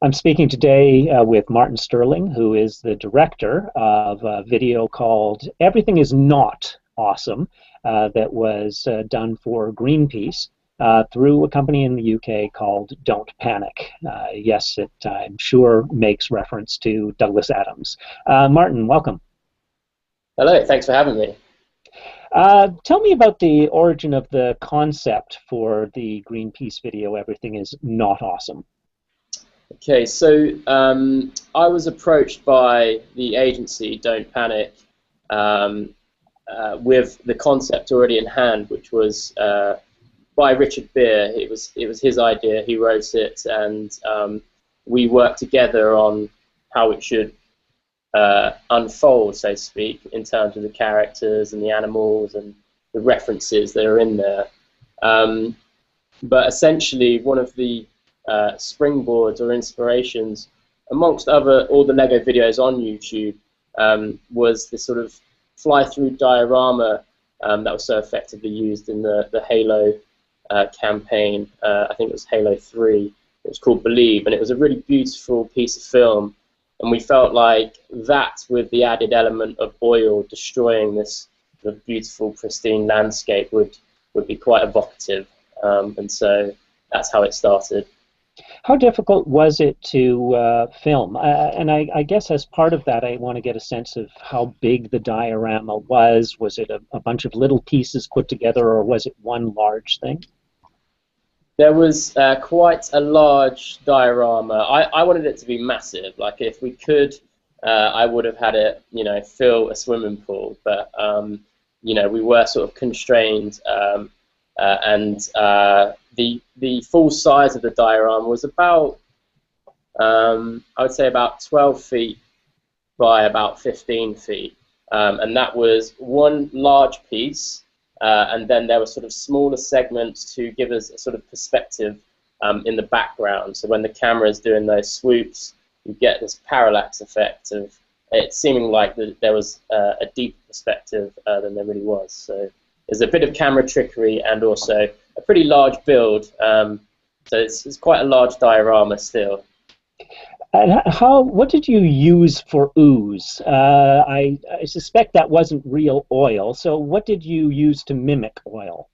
I'm speaking today with Martin Stirling, who is the director of a video called Everything Is Not Awesome, that was done for Greenpeace through a company in the UK called Don't Panic. Yes, it, I'm sure, makes reference to Douglas Adams. Martin, welcome. Hello, thanks for having me. Tell me about the origin of the concept for the Greenpeace video, Everything Is Not Awesome. Okay, so I was approached by the agency Don't Panic with the concept already in hand, which was by Richard Beer. It was his idea. He wrote it, and we worked together on how it should unfold, so to speak, in terms of the characters and the animals and the references that are in there. But essentially, one of the springboards or inspirations, amongst all the Lego videos on YouTube, was this sort of fly-through diorama that was so effectively used in the Halo campaign. I think it was Halo 3. It was called Believe, and it was a really beautiful piece of film. And we felt like that, with the added element of oil destroying this sort of beautiful, pristine landscape, would be quite evocative. And so that's how it started. How difficult was it to film? And I guess as part of that, I want to get a sense of how big the diorama was. Was it a bunch of little pieces put together, or was it one large thing? There was quite a large diorama. I wanted it to be massive. Like, if we could, I would have had it, fill a swimming pool. But we were sort of constrained, and the full size of the diorama was about, I would say, about 12 feet by about 15 feet, and that was one large piece. And then there were sort of smaller segments to give us a sort of perspective in the background. So when the camera is doing those swoops, you get this parallax effect of it seeming like there was a deeper perspective than there really was. So there's a bit of camera trickery and also a pretty large build. So it's quite a large diorama still. And what did you use for ooze? I suspect that wasn't real oil. So what did you use to mimic oil?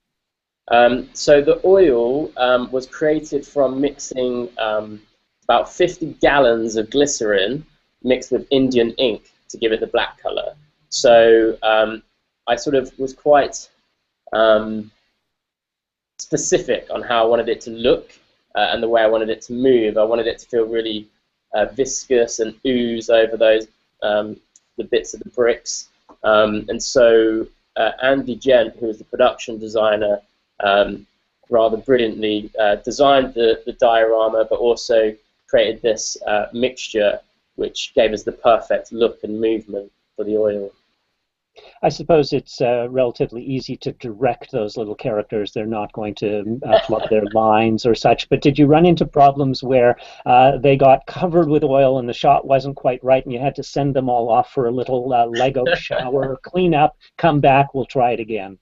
So the oil was created from mixing about 50 gallons of glycerin mixed with Indian ink to give it the black color. So I sort of was quite specific on how I wanted it to look and the way I wanted it to move. I wanted it to feel really viscous and ooze over those the bits of the bricks, and so Andy Gent, who was the production designer, rather brilliantly designed the diorama, but also created this mixture which gave us the perfect look and movement for the oil. I suppose it's relatively easy to direct those little characters. They're not going to flub their lines or such. But did you run into problems where they got covered with oil and the shot wasn't quite right and you had to send them all off for a little Lego shower, clean up, come back, we'll try it again?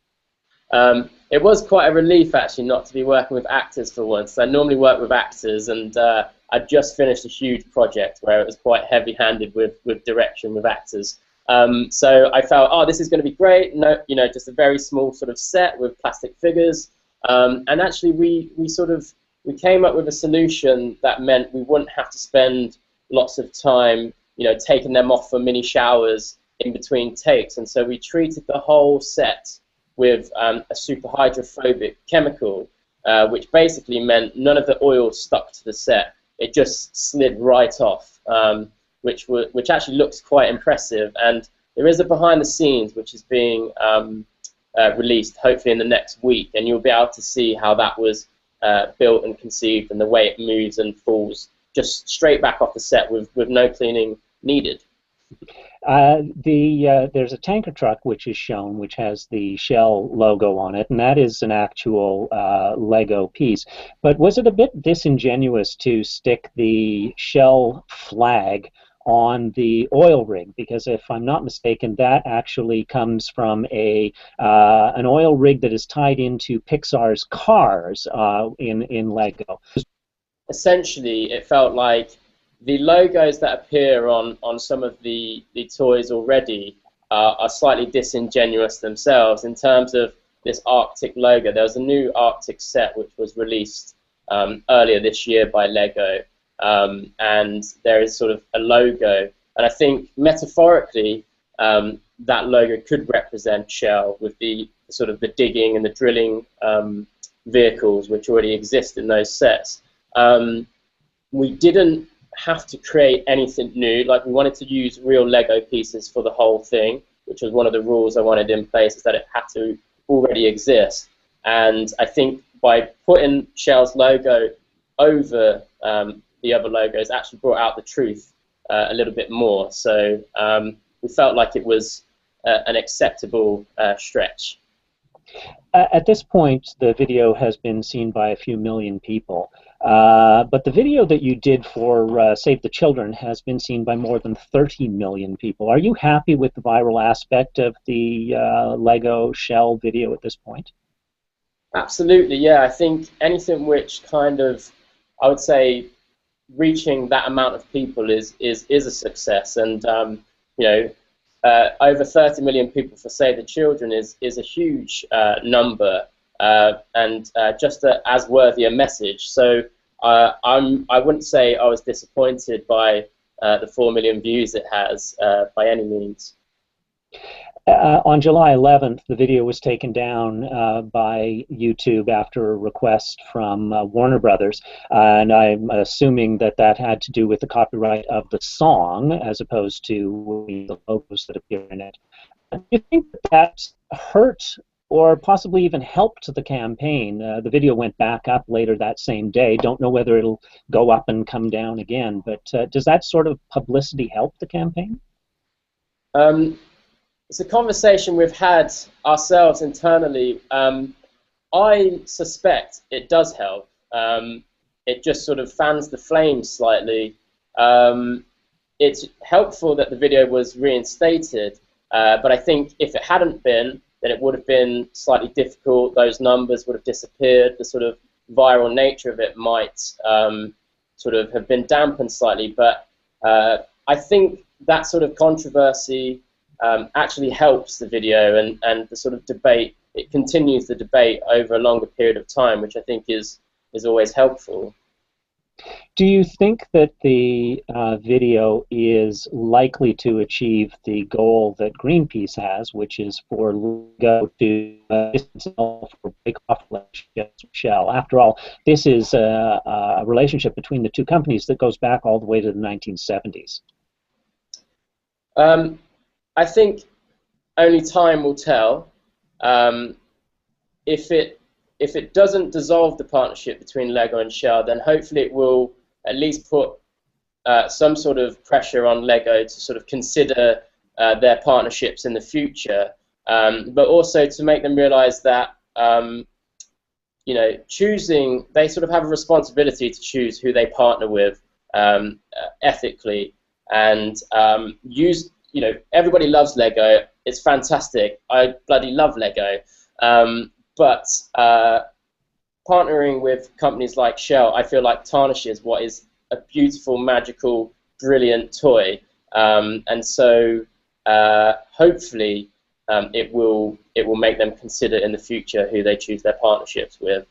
It was quite a relief, actually, not to be working with actors for once. I normally work with actors, and I just finished a huge project where it was quite heavy-handed with direction with actors. So I felt, oh, this is going to be great. No, just a very small sort of set with plastic figures. And actually, we came up with a solution that meant we wouldn't have to spend lots of time, taking them off for mini showers in between takes. And so we treated the whole set with a super hydrophobic chemical, which basically meant none of the oil stuck to the set. It just slid right off. Which actually looks quite impressive, and there is a behind the scenes which is being released hopefully in the next week, and you'll be able to see how that was built and conceived and the way it moves and falls just straight back off the set with no cleaning needed. There's a tanker truck which is shown, which has the Shell logo on it, and that is an actual Lego piece. But was it a bit disingenuous to stick the Shell flag on the oil rig? Because if I'm not mistaken, that actually comes from an oil rig that is tied into Pixar's Cars in Lego. Essentially, it felt like the logos that appear on some of the toys already are slightly disingenuous themselves in terms of this Arctic logo. There was a new Arctic set which was released earlier this year by Lego, and there is sort of a logo, and I think metaphorically that logo could represent Shell with the sort of the digging and the drilling vehicles which already exist in those sets. We didn't have to create anything new. Like, we wanted to use real Lego pieces for the whole thing, which was one of the rules I wanted in place, is that it had to already exist. And I think by putting Shell's logo over the other logos actually brought out the truth a little bit more. So we felt like it was an acceptable stretch. At this point, the video has been seen by a few million people, but the video that you did for Save the Children has been seen by more than 30 million people. Are you happy with the viral aspect of the Lego Shell video at this point? Absolutely, yeah. I think anything which kind of, I would say, reaching that amount of people is a success. And you know, over 30 million people for Save the Children is a huge number, and just as worthy a message. So I wouldn't say I was disappointed by the 4 million views it has by any means. On July 11th, the video was taken down by YouTube after a request from Warner Brothers, and I'm assuming that that had to do with the copyright of the song as opposed to the logos that appear in it. Do you think that hurt or possibly even helped the campaign? The video went back up later that same day. Don't know whether it'll go up and come down again, but does that sort of publicity help the campaign? It's a conversation we've had ourselves internally. I suspect it does help. It just sort of fans the flames slightly. It's helpful that the video was reinstated, but I think if it hadn't been, then it would have been slightly difficult. Those numbers would have disappeared. The sort of viral nature of it might sort of have been dampened slightly. But I think that sort of controversy actually helps the video and the sort of debate. It continues the debate over a longer period of time, which I think is always helpful. Do you think that the video is likely to achieve the goal that Greenpeace has, which is for Lego to distance itself or break off relationships with Shell? After all, this is a relationship between the two companies that goes back all the way to the 1970s. I think only time will tell. If it doesn't dissolve the partnership between Lego and Shell, then hopefully it will at least put some sort of pressure on Lego to sort of consider their partnerships in the future, but also to make them realize that you know, they sort of have a responsibility to choose who they partner with ethically, and you know, everybody loves Lego. It's fantastic. I bloody love Lego. But partnering with companies like Shell, I feel like tarnishes what is a beautiful, magical, brilliant toy. And so hopefully it will make them consider in the future who they choose their partnerships with.